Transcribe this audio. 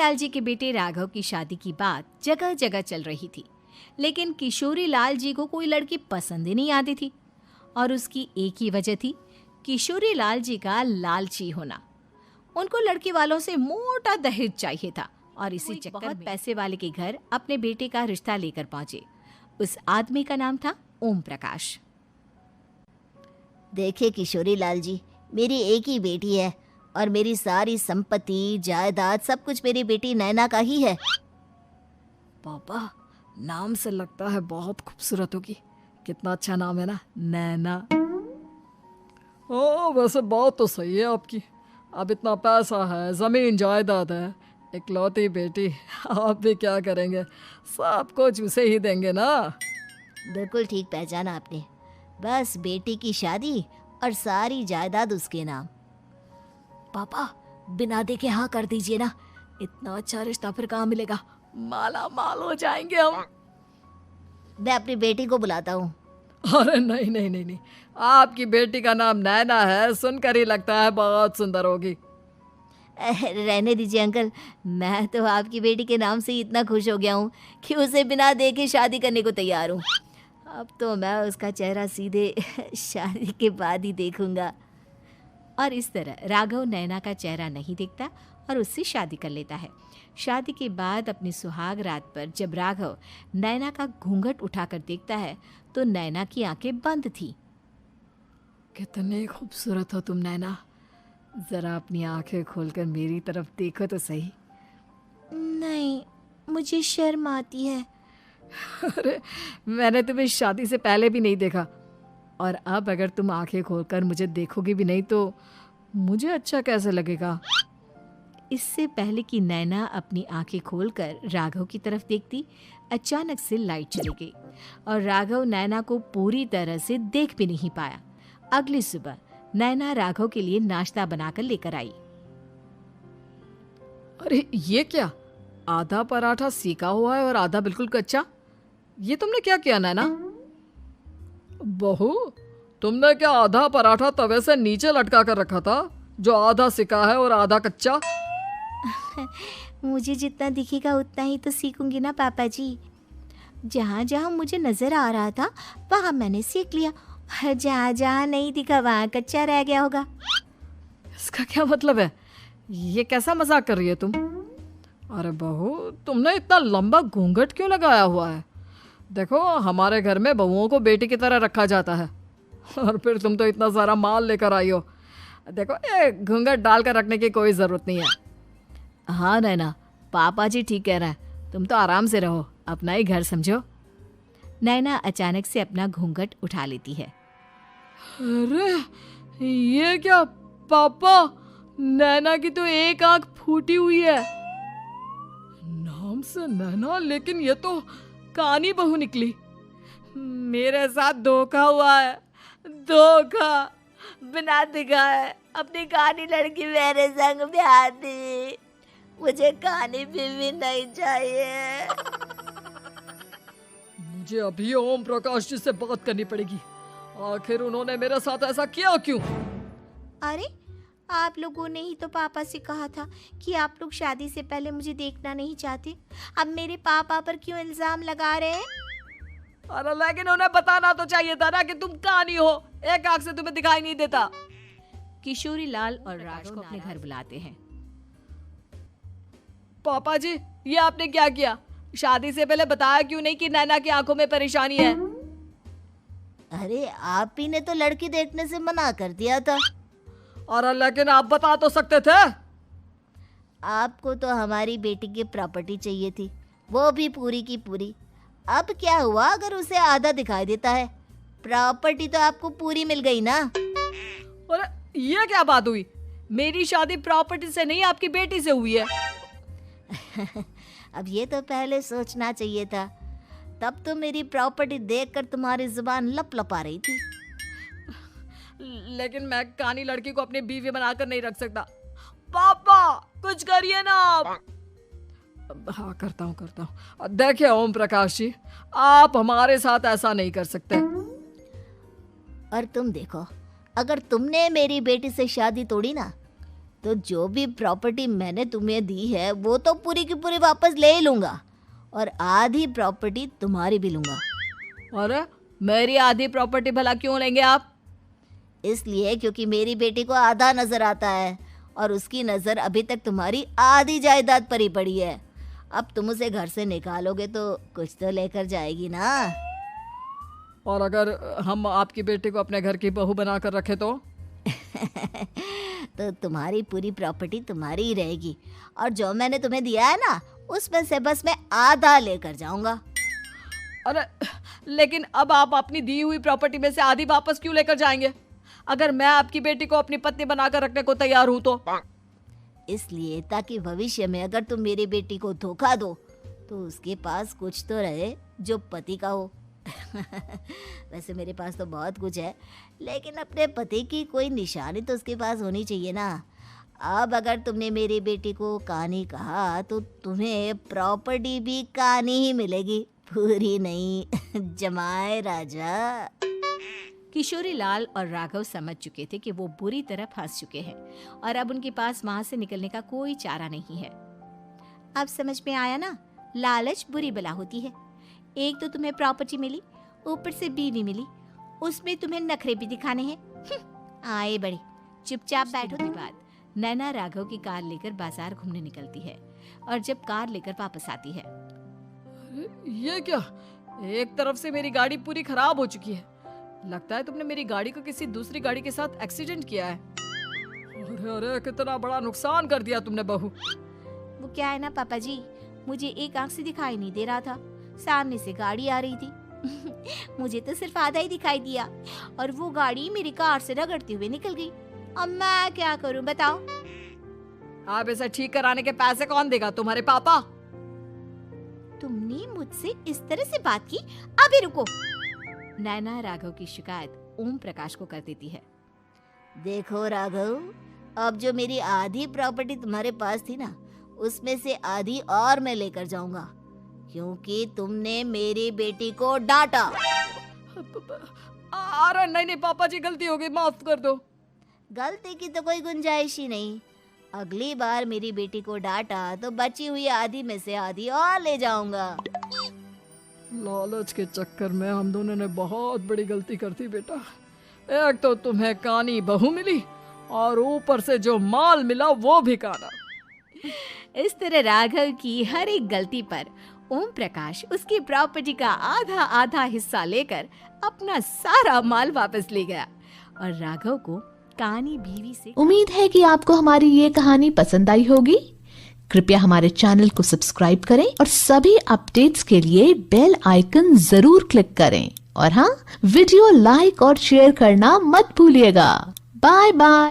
लाल जी के बेटे राघव की शादी की बात जगह जगह चल रही थी, लेकिन किशोरी लाल जी को कोई लड़की पसंद ही नहीं आती थी। और उसकी एक ही वजह थी, किशोरी लाल जी का लालची होना। उनको लड़की वालों से मोटा दहेज चाहिए था और इसी चक्कर में पैसे वाले के घर अपने बेटे का रिश्ता लेकर पहुंचे। उस आदमी का नाम था ओम प्रकाश। देखिए किशोरी लाल जी, मेरी एक ही बेटी है और मेरी सारी संपत्ति जायदाद सब कुछ मेरी बेटी नैना का ही है। पापा, नाम से लगता है बहुत खूबसूरत होगी। कितना अच्छा नाम है ना, नैना। ओ, वैसे बात तो सही है आपकी। अब इतना पैसा है, जमीन जायदाद है, इकलौती बेटी, आप भी क्या करेंगे? सब कुछ उसे ही देंगे ना। बिल्कुल ठीक पहचाना आपने। बस बेटी की शादी और सारी जायदाद उसके नाम। पापा, बिना देखे हाँ कर दीजिए ना। इतना अच्छा रिश्ता फिर कहाँ मिलेगा? माला माल हो जाएंगे हम। मैं अपनी बेटी को बुलाता हूँ। अरे नहीं नहीं नहीं नहीं, आपकी बेटी का नाम नैना है, सुनकर ही लगता है बहुत सुंदर होगी। रहने दीजिए अंकल, मैं तो आपकी बेटी के नाम से ही इतना खुश हो गया हूँ कि उसे बिना देखे शादी करने को तैयार हूँ। अब तो मैं उसका चेहरा सीधे शादी के बाद ही देखूंगा। और इस तरह राघव नैना का चेहरा नहीं देखता और उससे शादी कर लेता है। शादी के बाद अपनी सुहाग रात पर जब राघव नैना का घूंघट उठाकर देखता है तो नैना की आंखें बंद थी। कितनी खूबसूरत हो तुम नैना, जरा अपनी आंखें खोलकर मेरी तरफ देखो तो सही। नहीं, मुझे शर्म आती है। अरे, मैंने तुम्हें शादी से पहले भी नहीं देखा, और अब अगर तुम आंखें खोलकर मुझे देखोगी भी नहीं तो मुझे अच्छा कैसे लगेगा? इससे पहले कि नैना अपनी आंखें खोलकर राघव की तरफ देखती, अचानक से लाइट चली गई और राघव नैना को पूरी तरह से देख भी नहीं पाया। अगली सुबह नैना राघव के लिए नाश्ता बनाकर लेकर आई। अरे ये क्या, आधा पराठा सेका हुआ है और आधा बिल्कुल कच्चा। ये तुमने क्या किया नैना? बहू, तुमने क्या आधा पराठा तवे से नीचे लटका कर रखा था, जो आधा सेका है और आधा कच्चा? मुझे जितना दिखेगा उतना ही तो सीखूंगी ना पापा जी। जहाँ जहाँ मुझे नजर आ रहा था वहाँ मैंने सीख लिया, जहाँ जहाँ नहीं दिखा वहाँ कच्चा रह गया होगा। इसका क्या मतलब है? ये कैसा मजाक कर रही है तुम? अरे बहू, तुमने इतना लंबा घूंघट क्यों लगाया हुआ है? देखो, हमारे घर में बहुओं को बेटी की तरह रखा जाता है, और फिर तुम तो इतना सारा माल लेकर आई हो। देखो, ये घूंघट डालकर रखने की कोई ज़रूरत नहीं है। हाँ नैना, पापा जी ठीक कह रहा है, तुम तो आराम से रहो, अपना ही घर समझो। नैना अचानक से अपना घूंघट उठा लेती है। अरे ये क्या पापा, नैना की तो एक आंख फूटी हुई है। नाम से नैना, लेकिन ये तो कानी बहू निकली। मेरे साथ धोखा हुआ है, धोखा। बिना दिखाए अपनी कानी लड़की मेरे संग ब्याह दी। मुझे कानी बीवी नहीं चाहिए। मुझे अभी ओम प्रकाश जी से बात करनी पड़ेगी। आखिर उन्होंने मेरे साथ ऐसा किया क्यों? अरे, आप लोगों ने ही तो पापा से कहा था कि आप लोग शादी से पहले मुझे देखना नहीं चाहते। अब मेरे पापा पर क्यों इल्जाम लगा रहे हैं? अरे लेकिन उन्हें बताना तो चाहिए था ना कि तुम कानी हो, एक आंख से तुम्हें दिखाई नहीं देता। किशोरी लाल और राघव को अपने घर बुलाते हैं। पापा जी, ये आपने क्या किया? शादी से पहले बताया क्यों नहीं कि नैना की आंखों में परेशानी है? अरे, आप ही ने तो लड़की देखने से मना कर दिया था। और लेकिन आप बता तो सकते थे। आपको तो हमारी बेटी की प्रॉपर्टी चाहिए थी, वो भी पूरी की पूरी। अब क्या हुआ अगर उसे आधा दिखाई देता है? प्रॉपर्टी तो आपको पूरी मिल गई ना। अरे ये क्या बात हुई? मेरी शादी प्रॉपर्टी से नहीं, आपकी बेटी से हुई है। अब ये तो पहले सोचना चाहिए था, तब तो मेरी प्रॉपर्टी देखकर तुम्हारी जुबान लप लपा रही थी। लेकिन मैं कानी लड़की को अपनी बीवी बनाकर नहीं रख सकता। पापा, कुछ करिए ना आप। हाँ, करता हूँ। देखिए ओम प्रकाश जी, आप हमारे साथ ऐसा नहीं कर सकते। और तुम देखो, अगर तुमने मेरी बेटी से शादी तोड़ी ना, तो जो भी प्रॉपर्टी मैंने तुम्हें दी है वो तो पूरी की पूरी वापस ले ही लूँगा और आधी प्रॉपर्टी तुम्हारी भी लूँगा। अरे मेरी आधी प्रॉपर्टी भला क्यों लेंगे आप? इसलिए क्योंकि मेरी बेटी को आधा नज़र आता है और उसकी नज़र अभी तक तुम्हारी आधी जायदाद पर ही पड़ी है। अब तुम उसे घर से निकालोगे तो कुछ तो लेकर जाएगी ना। और अगर हम आपकी बेटी को अपने घर की बहू बना कर रखे तो? तो तुम्हारी पूरी प्रॉपर्टी तुम्हारी ही रहेगी और जो मैंने तुम्हें दिया है ना उसमें से बस मैं आधा लेकर जाऊंगा। अरे लेकिन अब आप अपनी दी हुई प्रॉपर्टी में से आधी वापस क्यों लेकर जाएंगे? अगर मैं आपकी बेटी को अपनी पत्नी बनाकर रखने को तैयार हूं तो? इसलिए ताकि भविष्य में अगर तुम मेरी बेटी को धोखा दो तो उसके पास कुछ तो रहे जो पति का हो। वैसे मेरे पास तो बहुत कुछ है लेकिन अपने पति की कोई निशानी तो उसके पास होनी चाहिए ना। अब अगर तुमने मेरी बेटी को कानी कहा तो तुम्हें प्रॉपर्टी भी कानी ही मिलेगी, पूरी नहीं। जमाए राजा। किशोरी लाल और राघव समझ चुके थे कि वो बुरी तरह फंस चुके हैं और अब उनके पास वहां से निकलने का कोई चारा नहीं है। अब समझ में आया ना, लालच बुरी बला होती है। एक तो तुम्हें प्रॉपर्टी मिली, ऊपर से बीवी मिली, उसमें तुम्हें नखरे भी दिखाने हैं। आए बड़े, चुपचाप बैठो। के बाद नैना राघव की कार लेकर बाजार घूमने निकलती है और जब कार लेकर वापस आती है, ये क्या? एक तरफ से मेरी गाड़ी पूरी खराब हो चुकी है। लगता है तुमने मेरी गाड़ी को किसी दूसरी गाड़ी के साथ एक्सीडेंट किया है। अरे अरे कितना बड़ा नुकसान कर दिया तुमने बहू। वो क्या है ना पापा जी, मुझे एक आंख से दिखाई नहीं दे रहा था, सामने से गाड़ी आ रही थी। मुझे तो सिर्फ आधा ही दिखाई दिया और वो गाड़ी मेरी कार से रगड़ते हुए निकल गई। अब मैं क्या करूं बताओ? आप इसे ठीक कराने के पैसे कौन देगा? तुम्हारे पापा। तुमने मुझसे इस तरह से बात की? अभी रुको। नैना राघव की शिकायत ओम प्रकाश को कर देती है। देखो राघव, अब जो मेरी आधी प्रॉपर्टी तुम्हारे पास थी ना उसमें से आधी और मैं लेकर जाऊंगा क्योंकि तुमने मेरी बेटी को डांटा। अरे नहीं पापा जी, गलती हो गई, माफ कर दो। गलती की तो कोई गुंजाइश ही नहीं। अगली बार मेरी बेटी को डांटा तो बची हुई आधी में से आधी और ले जाऊंगा। लालच के चक्कर में हम दोनों ने बहुत बड़ी गलती कर दी बेटा। एक तो तुम्हें कानी बहू मिली और ऊपर से जो माल मिला वो भी काना। इस तरह राघव की हर एक गलती पर ओम प्रकाश उसकी प्रॉपर्टी का आधा आधा हिस्सा लेकर अपना सारा माल वापस ले गया और राघव को कानी बीवी से। उम्मीद है कि आपको हमारी ये कहानी पसंद आई होगी। कृपया हमारे चैनल को सब्सक्राइब करें और सभी अपडेट्स के लिए बेल आइकन जरूर क्लिक करें और हाँ, वीडियो लाइक और शेयर करना मत भूलिएगा। Bye bye.